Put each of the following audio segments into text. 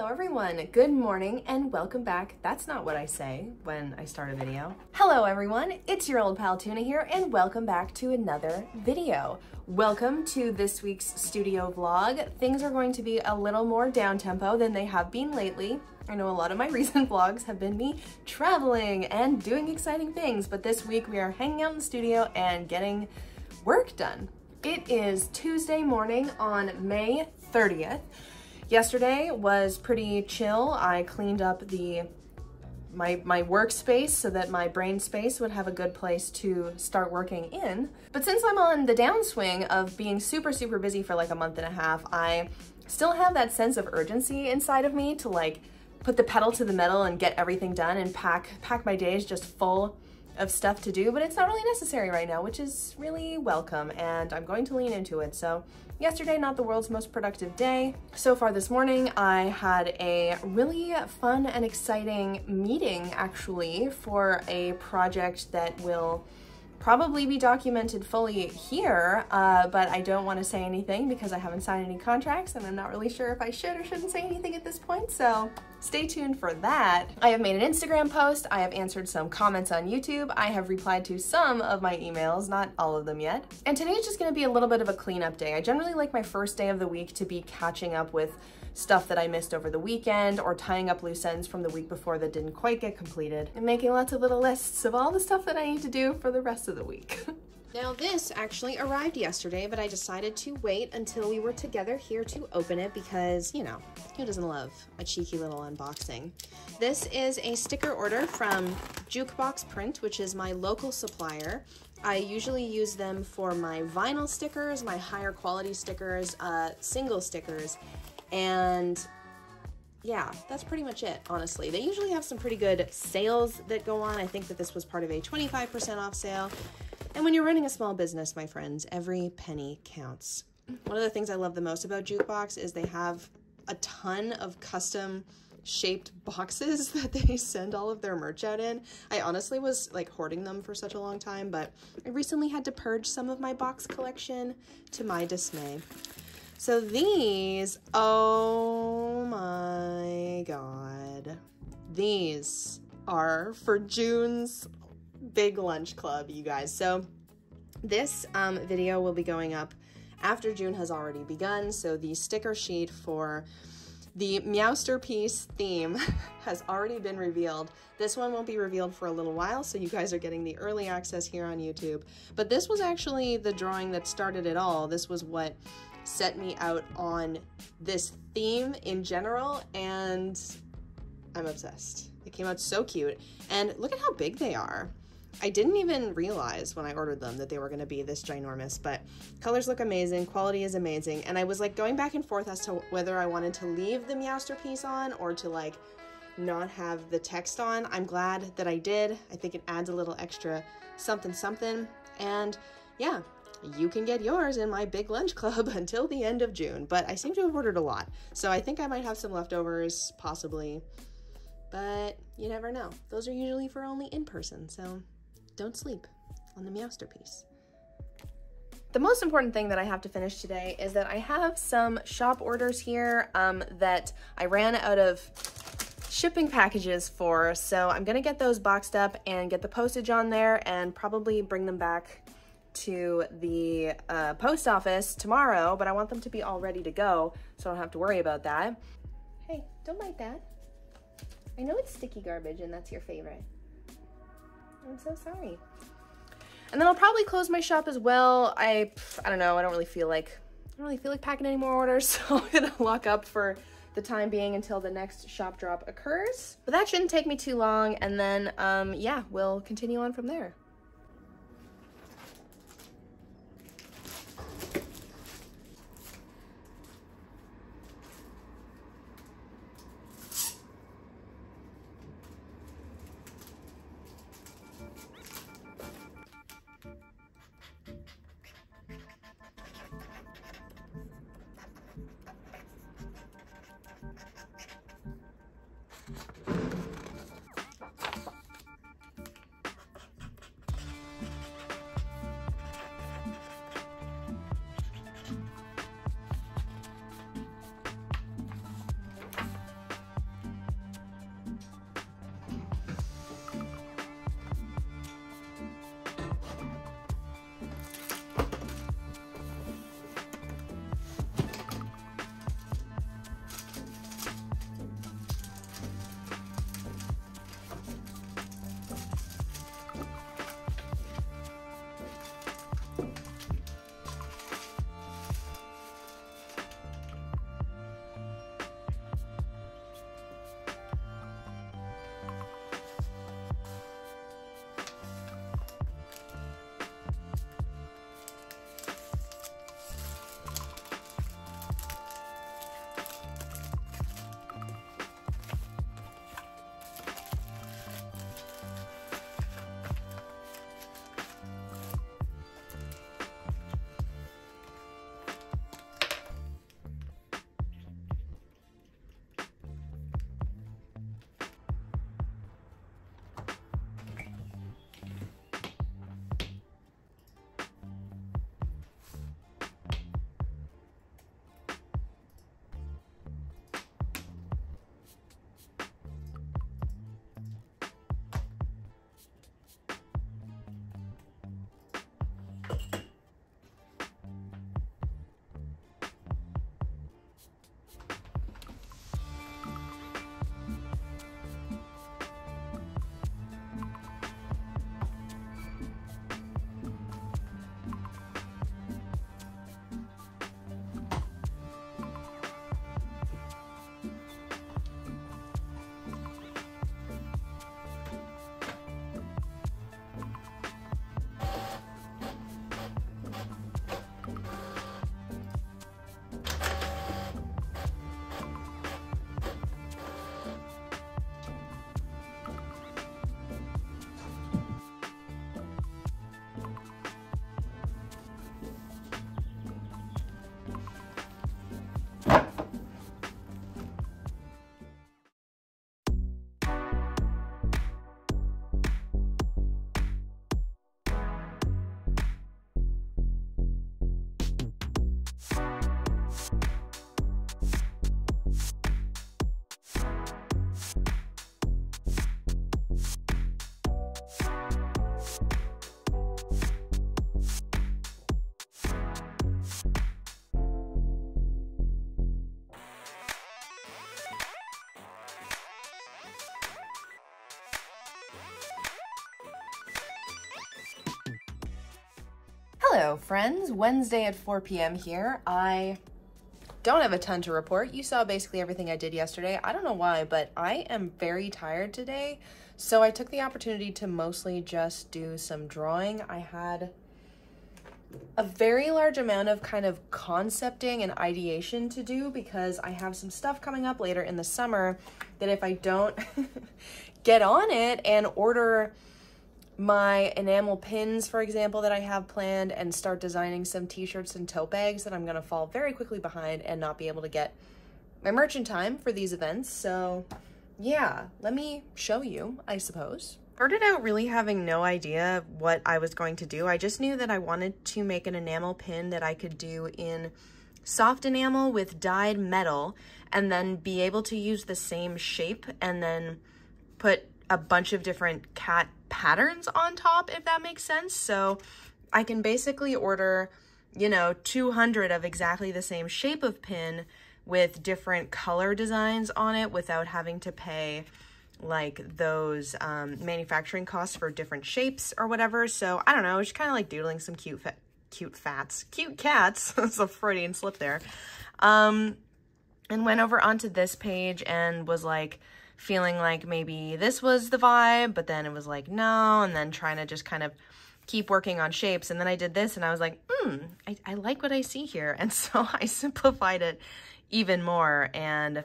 Hello everyone, good morning and welcome back. That's not what I say when I start a video. Hello everyone, it's your old pal Tuna here and welcome back to another video. Welcome to this week's studio vlog. Things are going to be a little more down-tempo than they have been lately. I know a lot of my recent vlogs have been me traveling and doing exciting things, but this week we are hanging out in the studio and getting work done. It is Tuesday morning on May 30th. Yesterday was pretty chill. I cleaned up my workspace so that my brain space would have a good place to start working in. But since I'm on the downswing of being super busy for like a month and a half, I still have that sense of urgency inside of me to like put the pedal to the metal and get everything done and pack my days just full of stuff to do, but it's not really necessary right now, which is really welcome, and I'm going to lean into it. So yesterday, not the world's most productive day. So far this morning, I had a really fun and exciting meeting actually for a project that will probably be documented fully here, but I don't want to say anything because I haven't signed any contracts and I'm not really sure if I should or shouldn't say anything at this point, so stay tuned for that. I have made an Instagram post, I have answered some comments on YouTube, I have replied to some of my emails, not all of them yet, and today is just going to be a little bit of a cleanup day. I generally like my first day of the week to be catching up with stuff that I missed over the weekend or tying up loose ends from the week before that didn't quite get completed and making lots of little lists of all the stuff that I need to do for the rest of the week. Now this actually arrived yesterday, but I decided to wait until we were together here to open it because, you know, who doesn't love a cheeky little unboxing? This is a sticker order from Jukebox Print, which is my local supplier. I usually use them for my vinyl stickers, my higher quality stickers, single stickers, and yeah, that's pretty much it, honestly. They usually have some pretty good sales that go on. I think that this was part of a 25% off sale. And when you're running a small business, my friends, every penny counts. One of the things I love the most about Jukebox is they have a ton of custom shaped boxes that they send all of their merch out in. I honestly was like hoarding them for such a long time, but I recently had to purge some of my box collection to my dismay. So these, oh my God, these are for June's big lunch club, you guys. So this video will be going up after June has already begun. So the sticker sheet for the Meowsterpiece theme has already been revealed. This one won't be revealed for a little while, so you guys are getting the early access here on YouTube. But this was actually the drawing that started it all. This was what set me out on this theme in general, and I'm obsessed. It came out so cute, and look at how big they are. I didn't even realize when I ordered them that they were going to be this ginormous, but colors look amazing, quality is amazing, and I was like going back and forth as to whether I wanted to leave the Meowsterpiece on or to like not have the text on. I'm glad that I did. I think it adds a little extra something, and yeah, you can get yours in my big lunch club until the end of June, but I seem to have ordered a lot, so I think I might have some leftovers, possibly, but you never know. Those are usually for only in person, so don't sleep on the Meowsterpiece. The most important thing that I have to finish today is that I have some shop orders here that I ran out of shipping packages for, so I'm gonna get those boxed up and get the postage on there and probably bring them back to the post office tomorrow, but I want them to be all ready to go so I don't have to worry about that. Hey, don't bite that. I know it's sticky garbage and that's your favorite. I'm so sorry. And then I'll probably close my shop as well. I don't know, I don't really feel like packing any more orders, so I'm gonna lock up for the time being until the next shop drop occurs. But that shouldn't take me too long, and then yeah, we'll continue on from there. Hello friends, Wednesday at 4 p.m. here. I don't have a ton to report. You saw basically everything I did yesterday. I don't know why, but I am very tired today. So I took the opportunity to mostly just do some drawing. I had a very large amount of kind of concepting and ideation to do because I have some stuff coming up later in the summer that if I don't get on it and order my enamel pins, for example, that I have planned and start designing some t-shirts and tote bags, that I'm gonna fall very quickly behind and not be able to get my merch in time for these events. So yeah, let me show you, I suppose. Started out really having no idea what I was going to do. I just knew that I wanted to make an enamel pin that I could do in soft enamel with dyed metal and then be able to use the same shape and then put a bunch of different cat patterns on top, if that makes sense. So I can basically order, you know, 200 of exactly the same shape of pin with different color designs on it without having to pay like those manufacturing costs for different shapes or whatever. So I don't know, just kind of like doodling some cute cats. That's a Freudian slip there. And went over onto this page and was like feeling like maybe this was the vibe, but then it was like no, and then trying to just kind of keep working on shapes. And then I did this and I was like, I like what I see here. And so I simplified it even more. And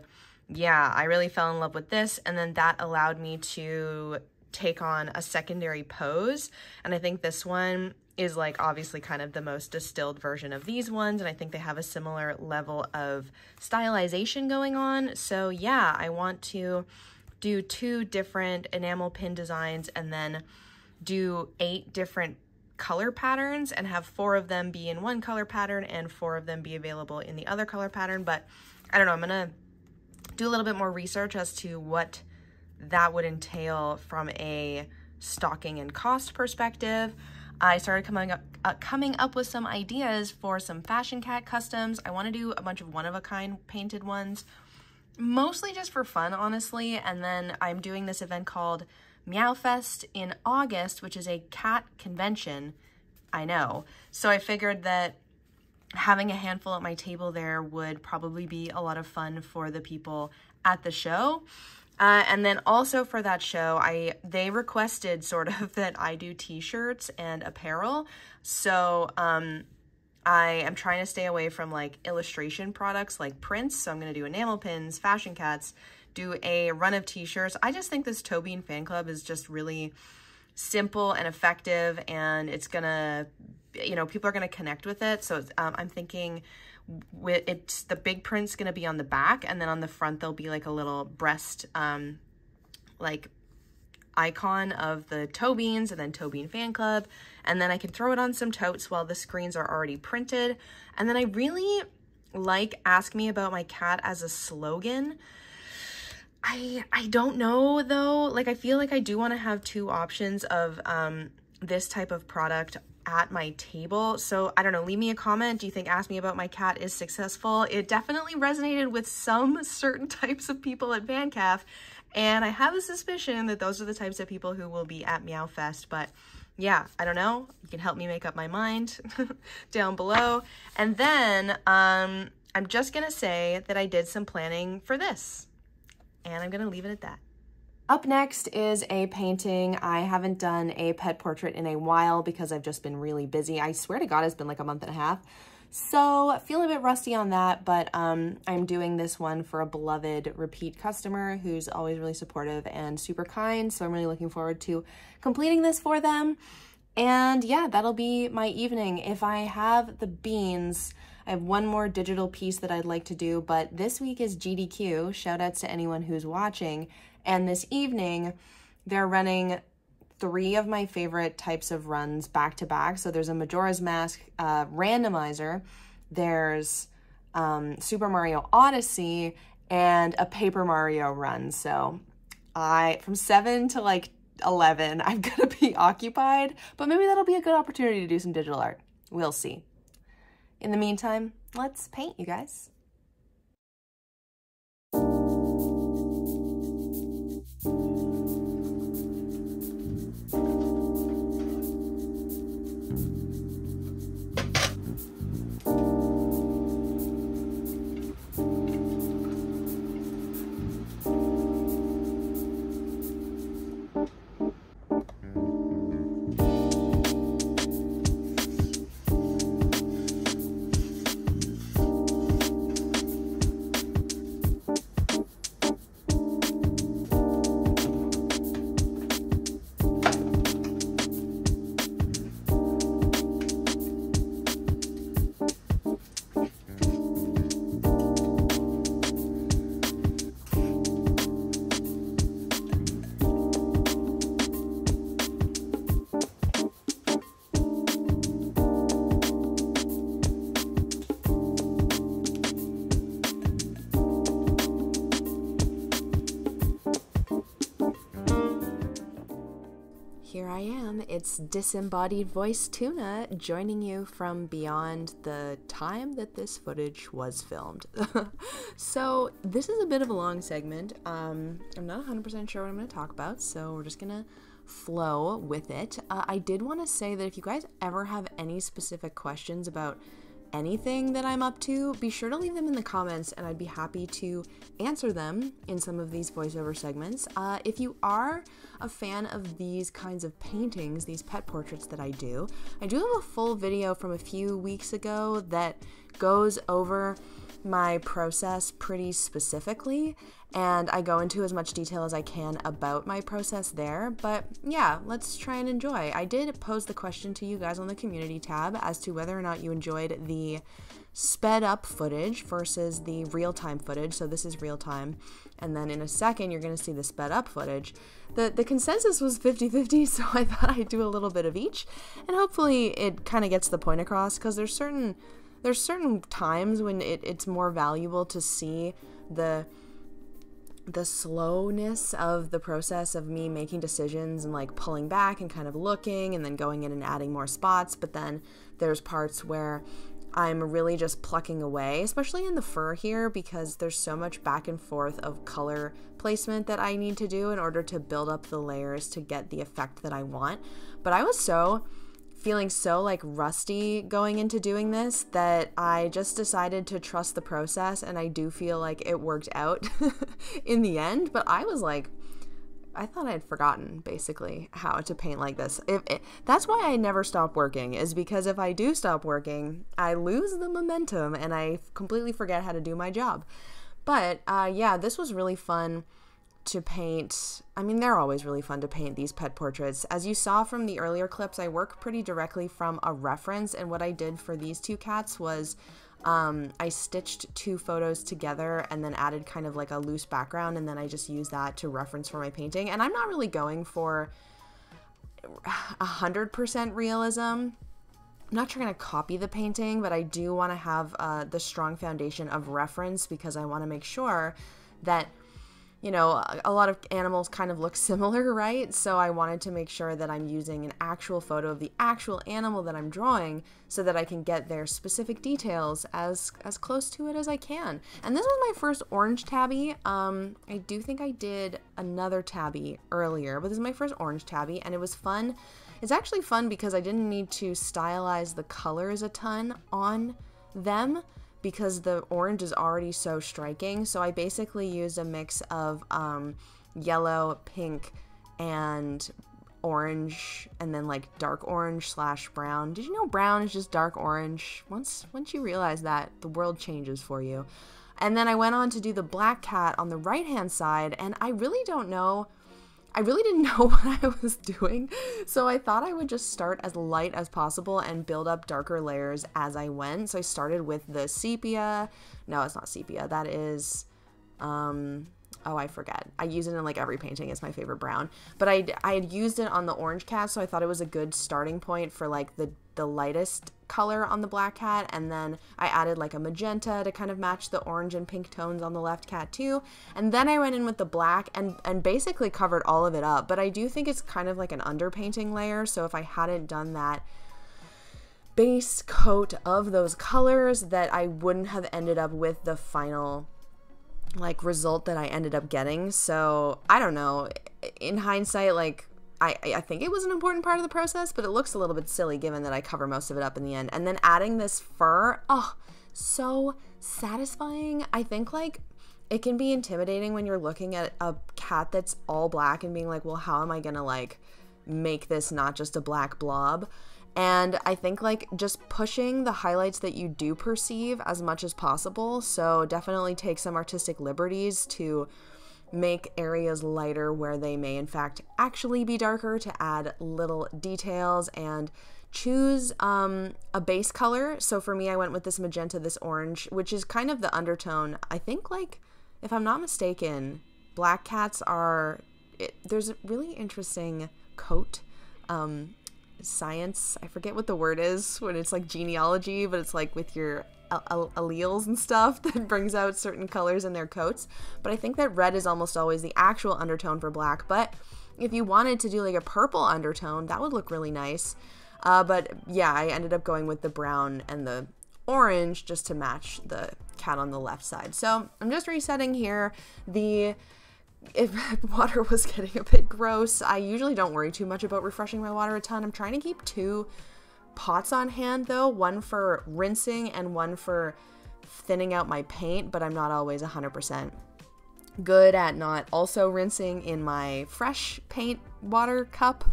yeah, I really fell in love with this. And then that allowed me to take on a secondary pose. And I think this one is like obviously kind of the most distilled version of these ones. And I think they have a similar level of stylization going on. So yeah, I want to do 2 different enamel pin designs and then do 8 different color patterns and have 4 of them be in one color pattern and 4 of them be available in the other color pattern. But I don't know, I'm gonna do a little bit more research as to what that would entail from a stocking and cost perspective. I started coming up with some ideas for some fashion cat customs. I want to do a bunch of one-of-a-kind painted ones, mostly just for fun, honestly. And then I'm doing this event called Meow Fest in August, which is a cat convention, I know. So I figured that having a handful at my table there would probably be a lot of fun for the people at the show. And then also for that show, they requested sort of that I do t-shirts and apparel. So I am trying to stay away from like illustration products like prints. So I'm going to do enamel pins, fashion cats, do a run of t-shirts. I just think this Tobean fan club is just really simple and effective, and it's going to, you know, people are going to connect with it. So I'm thinking it's the big print's going to be on the back, and then on the front there'll be like a little breast like icon of the Tobeans and then Tobean fan club, and then I can throw it on some totes while the screens are already printed. And then I really like Ask Me About My Cat as a slogan. I don't know though, like I feel like I do want to have 2 options of this type of product at my table. So I don't know, leave me a comment. Do you think Ask Me About My Cat is successful? It definitely resonated with some certain types of people at VanCaf, and I have a suspicion that those are the types of people who will be at Meow Fest. But yeah, I don't know, you can help me make up my mind down below. And then I'm just gonna say that I did some planning for this, and I'm gonna leave it at that. Up next is a painting. I haven't done a pet portrait in a while because I've just been really busy. I swear to God, it's been like a month and a half. So feeling a bit rusty on that, but I'm doing this one for a beloved repeat customer who's always really supportive and super kind. So I'm really looking forward to completing this for them. And yeah, that'll be my evening. If I have the beans, I have one more digital piece that I'd like to do, but this week is GDQ. Shout outs to anyone who's watching. And this evening, they're running 3 of my favorite types of runs back to back. So there's a Majora's Mask randomizer, there's Super Mario Odyssey, and a Paper Mario run. So from 7 to like 11, I'm gonna be occupied, but maybe that'll be a good opportunity to do some digital art. We'll see. In the meantime, let's paint, you guys. It's disembodied voice Tuna joining you from beyond the time that this footage was filmed. So this is a bit of a long segment. I'm not 100% sure what I'm going to talk about, so we're just going to flow with it. I did want to say that if you guys ever have any specific questions about anything that I'm up to, be sure to leave them in the comments and I'd be happy to answer them in some of these voiceover segments. If you are a fan of these kinds of paintings, these pet portraits that I do have a full video from a few weeks ago that goes over my process pretty specifically, and I go into as much detail as I can about my process there. But yeah, let's try and enjoy. I did pose the question to you guys on the community tab as to whether or not you enjoyed the sped up footage versus the real-time footage. So this is real-time, and then in a second you're going to see the sped up footage. The consensus was 50-50, so I thought I'd do a little bit of each, and hopefully it kind of gets the point across, because there's certain times when it's more valuable to see the slowness of the process of me making decisions and like pulling back and kind of looking and then going in and adding more spots. But then there's parts where I'm really just plucking away, especially in the fur here, because there's so much back and forth of color placement that I need to do in order to build up the layers to get the effect that I want. But I was feeling so like rusty going into doing this that I just decided to trust the process, and I do feel like it worked out in the end. But I was like, I thought I'd forgotten basically how to paint like this. That's why I never stop working, is because if I do stop working, I lose the momentum and I completely forget how to do my job. But yeah, this was really fun to paint. I mean, they're always really fun to paint, these pet portraits. As you saw from the earlier clips, I work pretty directly from a reference, and what I did for these two cats was I stitched two photos together and then added kind of like a loose background, and then I just used that to reference for my painting. And I'm not really going for 100% realism. I'm not trying to copy the painting, but I do want to have the strong foundation of reference, because I want to make sure that, you know, a lot of animals kind of look similar, right? So I wanted to make sure that I'm using an actual photo of the actual animal that I'm drawing so that I can get their specific details as close to it as I can. And this was my first orange tabby. I do think I did another tabby earlier, but this is my first orange tabby, and it was fun. It's actually fun because I didn't need to stylize the colors a ton on them, because the orange is already so striking. So I basically used a mix of yellow, pink, and orange, and then like dark orange / brown. Did you know brown is just dark orange? Once you realize that, the world changes for you. And then I went on to do the black cat on the right hand side, and I really didn't know what I was doing, so I thought I would just start as light as possible and build up darker layers as I went. So I started with the sepia. No, it's not sepia. That is, oh, I forget. I use it in like every painting. It's my favorite brown. But I had used it on the orange cat, so I thought it was a good starting point for like the lightest color on the black cat, and then I added like a magenta to kind of match the orange and pink tones on the left cat too, and then I went in with the black and basically covered all of it up. But I do think it's kind of like an underpainting layer, so if I hadn't done that base coat of those colors, that I wouldn't have ended up with the final like result that I ended up getting. So I don't know, in hindsight, like I think it was an important part of the process, but it looks a little bit silly given that I cover most of it up in the end. And then adding this fur, oh, so satisfying. I think like it can be intimidating when you're looking at a cat that's all black and being like, well, how am I gonna like make this not just a black blob? And I think like just pushing the highlights that you do perceive as much as possible. So definitely take some artistic liberties to make areas lighter where they may in fact actually be darker, to add little details, and choose a base color. So for me, I went with this magenta, this orange, which is kind of the undertone. I think, like, if I'm not mistaken, black cats are, there's a really interesting coat science, I forget what the word is when it's like genealogy, but it's like with your alleles and stuff that brings out certain colors in their coats. But I think that red is almost always the actual undertone for black. But if you wanted to do like a purple undertone, that would look really nice. But yeah, I ended up going with the brown and the orange just to match the cat on the left side. So I'm just resetting here. If water was getting a bit gross, I usually don't worry too much about refreshing my water a ton. I'm trying to keep 2 pots on hand though, one for rinsing and one for thinning out my paint, but I'm not always 100% good at not also rinsing in my fresh paint water cup.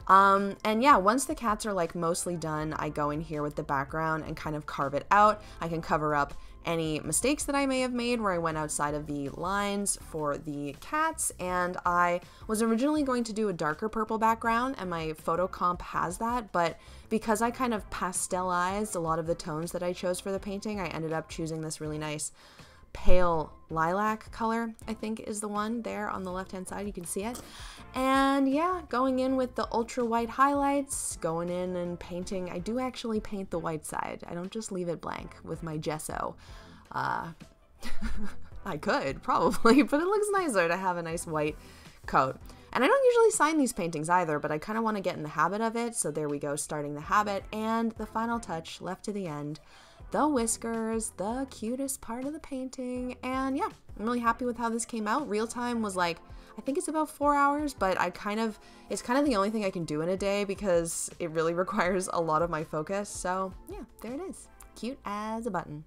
And yeah, once the cats are like mostly done, I go in here with the background and kind of carve it out. I can cover up any mistakes that I may have made where I went outside of the lines for the cats. And I was originally going to do a darker purple background, and my photo comp has that, but because I kind of pastelized a lot of the tones that I chose for the painting, I ended up choosing this really nice pale lilac color, I think is the one there on the left hand side. You can see it. And yeah, going in with the ultra white highlights, going in and painting. I do actually paint the white side. I don't just leave it blank with my gesso. I could probably, but it looks nicer to have a nice white coat. And I don't usually sign these paintings either, but I kind of want to get in the habit of it. So there we go, starting the habit. And the final touch left to the end, the whiskers, the cutest part of the painting. And yeah, I'm really happy with how this came out. Real time was like, I think it's about 4 hours, but it's kind of the only thing I can do in a day because it really requires a lot of my focus. So yeah, there it is. Cute as a button.